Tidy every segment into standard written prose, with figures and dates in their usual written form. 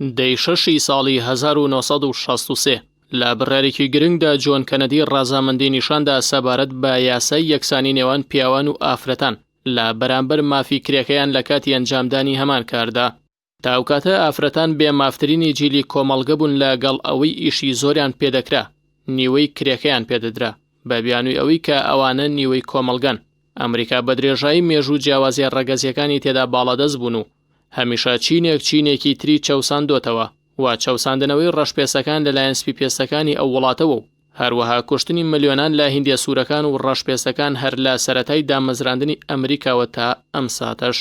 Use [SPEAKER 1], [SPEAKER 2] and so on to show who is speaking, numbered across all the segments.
[SPEAKER 1] دەی 6 ساڵی 1963 لە بڕارێکی گرنگدا جۆن کەنەدی ڕازامەندی نیشاندا سەبارەت بە یاسای یەکسانی نێوان پیاوان و ئافرەتان لە بەرامبەر مافی کرێکەیان لە کاتی ئەنجامدانی هەمان کاردا. تاوکاتە ئافرەتان بێ مافترینی جیلی کۆمەڵگە بوون لەگەڵ ئەوەی ئیشی زۆریان پێدەکرا، نیوەی کرێکەیان پێدەدرا بە بیانووی ئەوەی کە ئەوانە نیوەی کۆمەڵگەن. ئەمریکا بە درێژایی مێژوو جیاوازیە ڕەگەزیەکانی تێدا باڵەدەست بوون و هەمیشە چینێکی تری چەوساندۆتەوە و چەوساندنەوەی ڕەشپێسەکان لەلایەن سپیپێستەکانی ئەو وڵاتەوە و هەروەها کوشتنی ملیۆنان لە هیندیە سوورەکان و ڕەشپێستەکان هەر لە سەرەتای دامەزراندنی ئەمریکاوە تا ئەم ساتەش.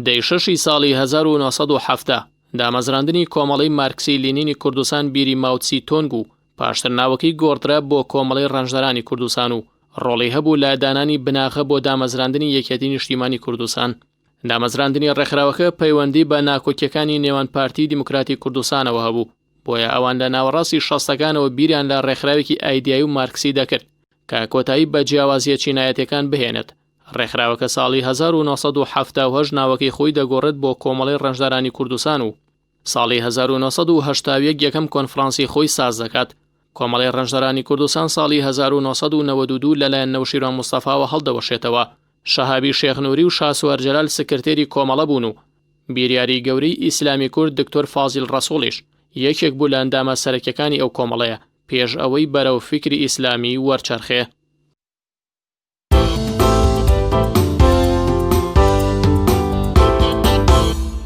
[SPEAKER 1] دەی 6 ساڵی 1970 دامەزراندنی کۆمەڵەی مارکسی لینینی کوردستان بیری ماوچسی تۆنگ و پاشترناوەکەی گۆڕدرا بۆ کۆمەڵەی ڕەنجدەرانی کوردستان و ڕۆڵی هەبوو لە دانانی بناغە بۆ دامەزراندنی یەکێتی نیشتیمانی کوردستان. دامەزراندنی ڕێکخراوەکە پەیوەندی بە ناکۆکیەکانی نێوان پارتی دیموکراتی کوردستانەوە هەبوو، بۆیە ئەوان لە ناوەڕاستی 60ەکانەوە بیریان لە ڕێکخراوێکی ئایدیایی و مارکسی دەکرد کە کۆتایی بە جیاوازیە چینایەتەکان بهێنێت. ڕێکخراوەکە ساڵی 1970 ناوەکەی خۆی دەگۆڕێت بۆ کۆمەڵەی ڕەنجدەرانی کوردستان و ساڵی 1970 یەکەم کۆنفرانسی خۆی ساز دەکات. کۆمەڵەی ڕەنجدەرانی کوردستان ساڵی 1992 لەلایەن نەوشیروان موستەفاوە هەڵدەوەشێتەوە. شەهابی شێخنووری و شاسوار جەلال سکرتێری کۆمەڵە بوون و بیریاری گەورەی ئیسلامی کورد دکتۆر فازیل ڕەسوڵیش یەکێک بوو لە ئەندامە سەرەکیەکانی ئەو کۆمەڵەیە پێش ئەوەی بەرەو فکری ئیسلامی وەرچەرخێ.